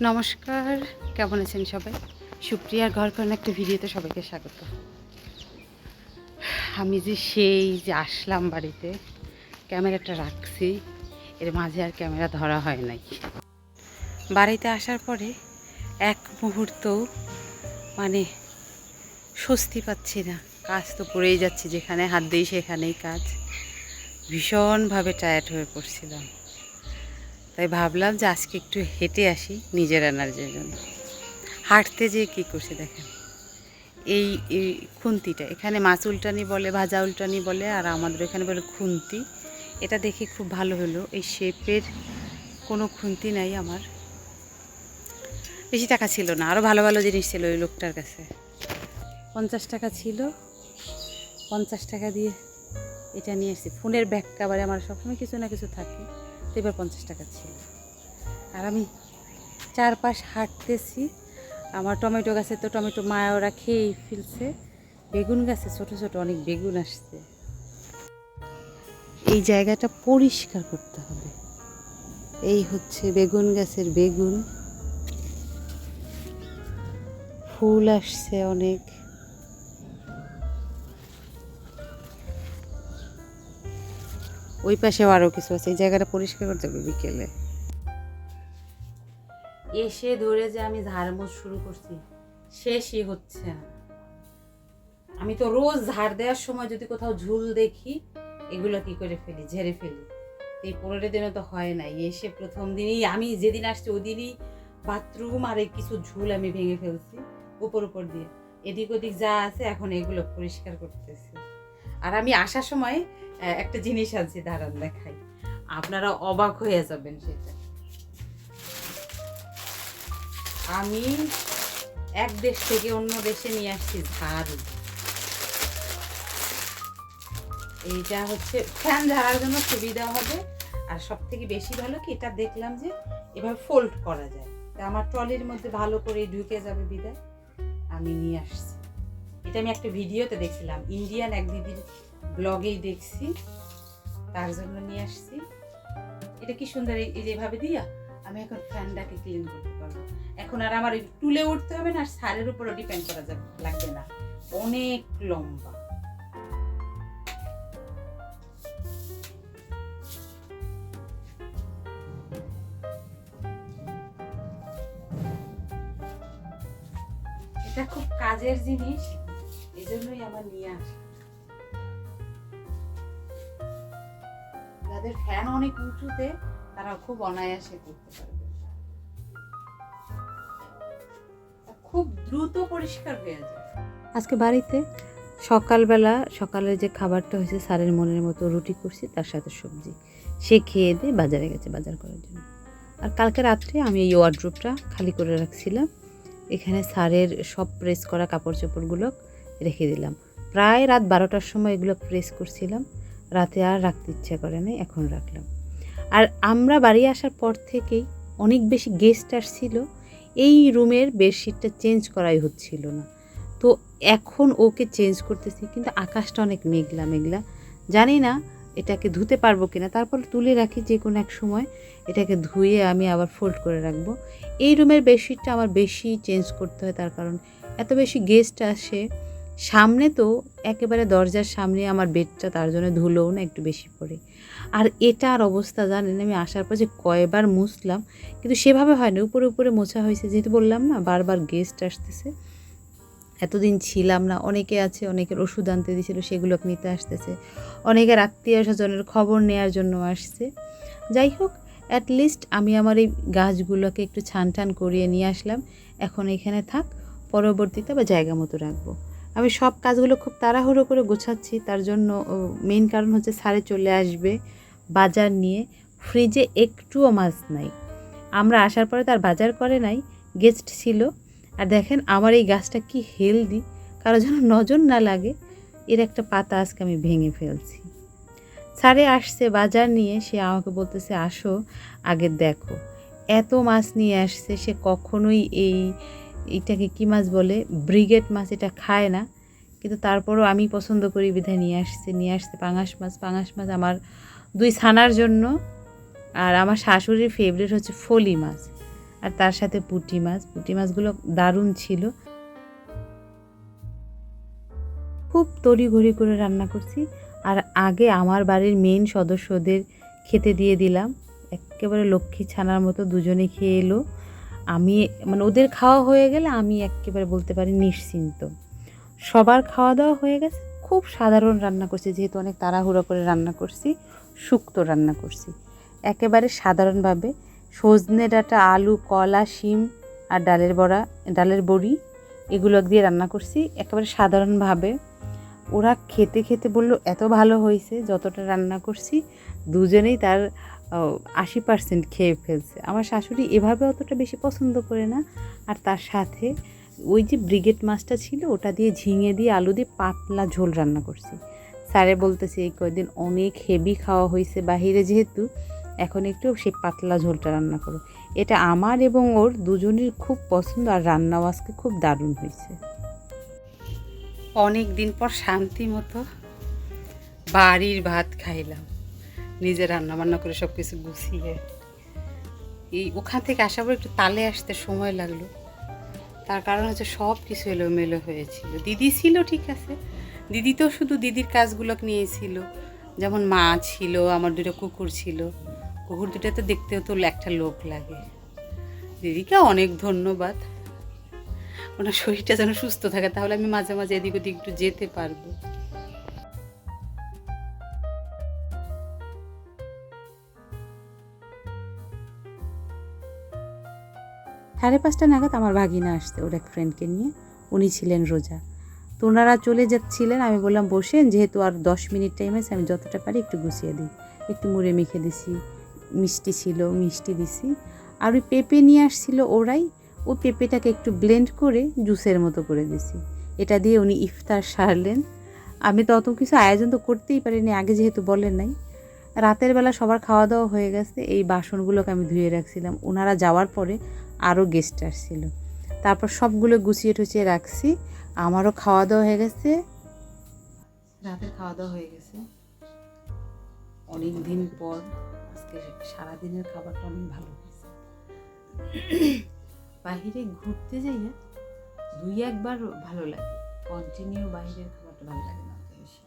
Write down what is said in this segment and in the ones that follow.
নমস্কার, কেমন আছেন সবাই? সুপ্রিয়ার ঘর করেন একটা ভিডিওতে সবাইকে স্বাগত। আমি যে আসলাম বাড়িতে, ক্যামেরাটা রাখছি, এর মাঝে আর ক্যামেরা ধরা হয় নাই। বাড়িতে আসার পরে এক মুহূর্তও মানে স্বস্তি পাচ্ছি না। কাজ তো করেই যাচ্ছি, যেখানে হাত দিই সেখানেই কাজ। ভীষণভাবে টায়ার্ড হয়ে পড়ছিলাম, তাই ভাবলাম যে আজকে একটু হেঁটে আসি নিজের এনার্জির জন্য। হাঁটতে যেয়ে কী করছে দেখেন, এই খুন্তিটা, এখানে মাছ উল্টানি বলে, ভাজা উল্টানি বলে, আর আমাদের এখানে বলে খুন্তি। এটা দেখে খুব ভালো হলো, এই শেপের কোনো খুন্তি নাই আমার। বেশি টাকা ছিল না, আরও ভালো ভালো জিনিস ছিল ওই লোকটার কাছে। 50 টাকা ছিল, 50 টাকা দিয়ে এটা নিয়ে এসেছি। ফোনের ব্যাগ কাভারে আমার সবসময় কিছু না কিছু থাকে, তো এবার 50 টাকা ছিল। আর আমি চারপাশ হাঁটতেছি। আমার টমেটো গাছে তো টমেটো মায়া ওরা খেয়েই ফেলছে। বেগুন গাছে ছোট ছোট অনেক বেগুন আসছে। এই জায়গাটা পরিষ্কার করতে হবে। এই হচ্ছে বেগুন গাছের বেগুন, ফুল আসছে অনেক। ওই পাশেও আরও কিছু আছে। এই জায়গাটা পরিষ্কার করতে হবে বিকেলে এসে। ধরে যে আমি ঝাড়মোছ শুরু করছি, শেষই হচ্ছে না। আমি তো রোজ ঝাড় দেওয়ার সময় যদি কোথাও ঝুল দেখি, এগুলো কি করে ফেলি, ঝেড়ে ফেলি। এই 15 দিনও তো হয় নাই। এসে প্রথম দিনই, আমি যেদিন আসছি ওই দিনই বাথরুম আর এই কিছু ঝুল আমি ভেঙে ফেলছি উপর দিয়ে। এদিক ওদিক যা আছে এখন এগুলো পরিষ্কার করতেছি। আর আমি আসার সময় একটা জিনিস আছে, দাঁড়ান দেখাই, আপনারা অবাক হয়ে যাবেন। সেটা আমি এক দেশ থেকে অন্য দেশে নিয়ে আসছি ঝাড়ু। এইটা হচ্ছে ফ্যান ঝাড়ার জন্য সুবিধা হবে। আর সব থেকে বেশি ভালো কি, এটা দেখলাম যে এভাবে ফোল্ড করা যায়, তা আমার ট্রলির মধ্যে ভালো করে ঢুকে যাবে বিদায় আমি নিয়ে আসছি। এটা আমি একটা ভিডিওতে দেখছিলাম, ইন্ডিয়ান এক দিদির ব্লগেই দেখছি, তার জন্য নিয়ে আসছি। এটা কি সুন্দর, এই যেভাবে দিয়া আমি এখন ফ্যানটাকে ক্লিন করতে পারবো। এখন আর আমার টুলে উঠতে হবে না, আর সারের উপরও ডিপেন্ড করা যাবে লাগবে না। অনেক লম্বা। এটা খুব কাজের জিনিস, এই জন্যই আমার নিয়ে আসা। যাদের ফ্যান অনেক উঁচুতে, তারা খুব অনায়াসে করতে পারবে, খুব দ্রুত পরিষ্কার হয়ে যায়। আজকে বাড়িতে সকালের যে খাবারটা হয়েছে, স্যারের মনের মতো রুটি করছি, তার সাথে সবজি। সে খেয়ে দিয়ে বাজারে গেছে বাজার করার জন্য। আর কালকে রাত্রে আমি এই ওয়ার্ড্রোবটা খালি করে রাখছিলাম। এখানে স্যারের সব প্রেস করা কাপড় চোপড়গুলো রেখে দিলাম। প্রায় রাত 12টার সময় এগুলো প্রেস করছিলাম। রাতে আর রাখতে ইচ্ছা করে নাই, এখন রাখলাম। আর আমরা বাড়ি আসার পর থেকেই অনেক বেশি গেস্ট আসছিল, এই রুমের বেডশিটটা চেঞ্জ করাই হচ্ছিল না। তো এখন ওকে চেঞ্জ করতেছি, কিন্তু আকাশটা অনেক মেঘলা মেঘলা। জানি না এটাকে ধুতে পারবো কিনা, তারপর তুলে রাখি, যে কোনো এক সময় এটাকে ধুয়ে আমি আবার ফোল্ড করে রাখবো। এই রুমের বেডশিটটা আমার বেশি চেঞ্জ করতে হয়, তার কারণ এত বেশি গেস্ট আসে। সামনে তো একেবারে দরজার সামনে আমার বেডটা, তার জন্য ধুলোও না একটু বেশি পড়ে। আর এটার অবস্থা জানেন, আমি আসার পর যে কয়বার মুছলাম, কিন্তু সেভাবে হয় না, উপরে উপরে মোছা হয়েছে। যেহেতু বললাম না বারবার গেস্ট আসতেছে, এতদিন ছিলাম না। অনেকে আছে, অনেকের ওষুধ আনতে দিয়েছিল, সেগুলো নিতে আসতেছে। অনেকের আত্মীয় স্বজনের খবর নেওয়ার জন্য আসছে। যাই হোক, অ্যাটলিস্ট আমি আমার এই গাছগুলোকে একটু ছান করিয়ে নিয়ে আসলাম। এখন এখানে থাক, পরবর্তীতে আবার জায়গা মতো রাখবো। আমি সব কাজগুলো খুব তাড়াহুড়ো করে গোছাচ্ছি, তার জন্য মেইন কারণ হচ্ছে স্যারে চলে আসবে বাজার নিয়ে। ফ্রিজে একটুও মাছ নাই, আমরা আসার পরে তার বাজার করে নাই, গেস্ট ছিল। আর দেখেন আমার এই গাছটা কি হেলদি, কারো যেন নজর না লাগে, এর একটা পাতা আজকে আমি ভেঙে ফেলছি। স্যারে আসছে বাজার নিয়ে, সে আমাকে বলতেছে আসো আগে দেখো। এত মাছ নিয়ে আসছে, সে কখনোই এইটাকে কী মাছ বলে, ব্রিগেড মাছ, এটা খায় না। কিন্তু তারপরও আমি পছন্দ করি বিধায় নিয়ে আসছে পাঙাশ মাছ আমার 2 ছানার জন্য। আর আমার শাশুড়ির ফেভারিট হচ্ছে ফলি মাছ। আর তার সাথে পুঁটি মাছগুলো দারুণ ছিল। খুব তড়িঘড়ি করে রান্না করছি। আর আগে আমার বাড়ির মেইন সদস্যদের খেতে দিয়ে দিলাম। একেবারে লক্ষ্মী ছানার মতো দুজনে খেয়ে এলো। আমি মানে ওদের খাওয়া হয়ে গেলে আমি একেবারে বলতে পারি নিশ্চিন্ত। সবার খাওয়া দাওয়া হয়ে গেছে। খুব সাধারণ রান্না করছি, যেহেতু অনেক তাড়াহুড়ো করে রান্না করছি, শুক্তো রান্না করছি একেবারে সাধারণভাবে। সজনে ডাঁটা, আলু, কলা, শিম আর ডালের বড়ি এগুলো দিয়ে রান্না করছি একেবারে সাধারণভাবে। ওরা খেতে খেতে বললো এত ভালো হয়েছে, যতটা রান্না করছি দুজনেই তার 80% খেয়ে ফেলছে। আমার শাশুড়ি এভাবে অতটা বেশি পছন্দ করে না। আর তার সাথে ওই যে ব্রিগেড মাছটা ছিল ওটা দিয়ে ঝিঙে দিয়ে আলু দিয়ে পাতলা ঝোল রান্না করছি। স্যারে বলতেছে এই কয়েকদিন অনেক হেভি খাওয়া হয়েছে বাহিরে, যেহেতু এখন একটু সেই পাতলা ঝোলটা রান্না করো। এটা আমার এবং ওর দুজনের খুব পছন্দ, আর রান্নাও আজকে খুব দারুণ হয়েছে। অনেক দিন পর শান্তি মতো বাড়ির ভাত খাইলাম, নিজে রান্না বান্না করে সব কিছু গুছিয়ে। এই ওখান থেকে আসার পর একটু তালে আসতে সময় লাগলো, তার কারণ হচ্ছে সব কিছু এলোমেলো হয়েছিল। দিদি ছিল ঠিক আছে, দিদি তো শুধু দিদির কাজগুলো নিয়েছিল, যেমন মা ছিল, আমার দুটো কুকুর ছিল। কুকুর দুটো তো দেখতেও তো একটা লোক লাগে। দিদিকে অনেক ধন্যবাদ, ওনার শরীরটা যেন সুস্থ থাকে, তাহলে আমি মাঝে মাঝে এদিক ওদিক একটু যেতে পারবো। সাড়ে 5টা নাগাদ আমার ভাগিনা আসতে, ওর এক ফ্রেন্ডকে নিয়ে। উনি ছিলেন রোজা, তো ওনারা চলে যাচ্ছিলেন। আমি বললাম বসেন, যেহেতু আর 10 মিনিট টাইম আছে, আমি যতটা পারি একটু গুছিয়ে দিই। একটু মুড়ে মেখে দিছি, মিষ্টি ছিল মিষ্টি দিছি। আর ওই পেঁপে নিয়ে আসছিল ওরাই, ওই পেঁপেটাকে একটু ব্লেন্ড করে জুসের মতো করে দিছি। এটা দিয়ে উনি ইফতার সারলেন। আমি তো অত কিছু আয়োজন তো করতেই পারিনি আগে, যেহেতু বলেন নাই। রাতের বেলা সবার খাওয়া দাওয়া হয়ে গেছে, এই বাসনগুলোকে আমি ধুয়ে রাখছিলাম। ওনারা যাওয়ার পরে আরও গেস্ট আসছিল, তারপর সবগুলো গুছিয়ে টুছিয়ে রাখছি। আমারও খাওয়া দাওয়া হয়ে গেছে, রাতের খাওয়া দাওয়া হয়ে গেছে। অনেক দিন পর আজকে সারাদিনের খাবারটা অনেক ভালো হয়েছে। বাহিরে ঘুরতে যাইয়া 2-1বার ভালো লাগে, কন্টিনিউ বাহিরের খাবারটা ভালো লাগে না বেশি।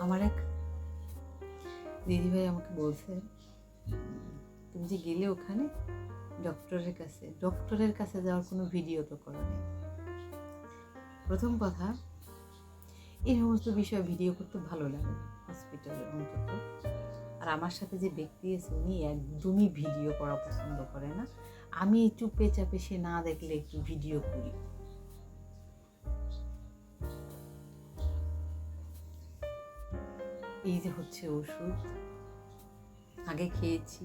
আমার এক দিদিভাই আমাকে বলছে, তুমি যে গেলে ওখানে ডক্টরের কাছে যাওয়ার কোনো ভিডিও তো করা নেই। প্রথম কথা, এই সমস্ত বিষয়ে ভিডিও করতে ভালো লাগে না হসপিটালে অন্তত। আর আমার সাথে যে ব্যক্তি আছে উনি একদমই ভিডিও করা পছন্দ করে না। আমি চুপে চাপে সে না দেখলে একটু ভিডিও করি। এই যে হচ্ছে ওষুধ, আগে খেয়েছি।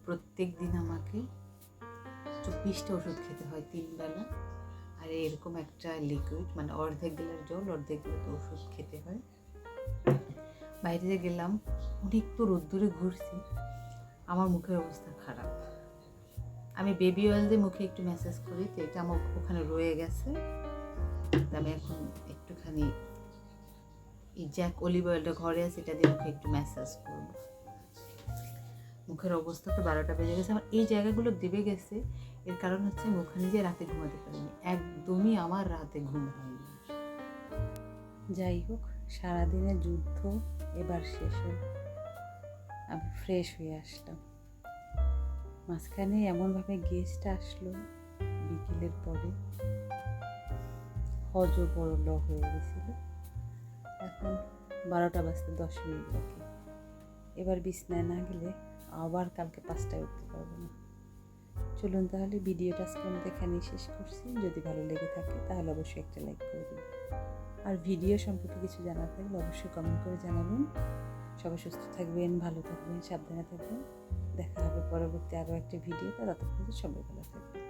প্রত্যেক দিন আমাকে 24টা ওষুধ খেতে হয় 3 বেলা। আর এরকম একটা লিকুইড, মানে অর্ধেক গ্লাস জল অর্ধেক গ্লাস ওষুধ খেতে হয়। বাইরে গেলাম, অনেক তো রোদ্দুরে ঘুরছি, আমার মুখের অবস্থা খারাপ। আমি বেবি অয়েল দিয়ে মুখে একটু ম্যাসাজ করি, তো এটা আমার ওখানে রয়ে গেছে। আমি এখন একটুখানি এই জ্যাক অলিভ অয়েলটা ঘরে আছে, এটা দিয়ে মুখে একটু ম্যাসাজ করব। মুখের অবস্থা তো 12টা বেজে গেছে। আমার এই জায়গাগুলো দেবে গেছে, এর কারণ হচ্ছে আমি ওখানে যে রাতে ঘুমাতে পারিনি, একদমই আমার রাতে ঘুম হয়নি। যাই হোক, সারাদিনের যুদ্ধ এবার শেষ হল, আমি ফ্রেশ হয়ে আসলাম। মাঝখানে এমনভাবে গেস্ট আসলো বিকেলের পরে, হজ বড় ল হয়ে গেছিল। এখন 12টা বাজতে 10 মিনিট বাকি। এবার বিছনায় না গেলে আবার কালকে 5টায় উঠতে পারবো না। চলুন তাহলে ভিডিওটা আজকে আমি এখানেই শেষ করছি। যদি ভালো লেগে থাকে তাহলে অবশ্যই একটা লাইক করে দিন। আর ভিডিও সম্পর্কে কিছু জানার থাকলে অবশ্যই কমেন্ট করে জানাবেন। সবাই সুস্থ থাকবেন, ভালো থাকবেন, সাবধানে থাকবেন। দেখা হবে পরবর্তী আরও একটা ভিডিওতে। ততক্ষণ সবাই ভালো থাকবেন।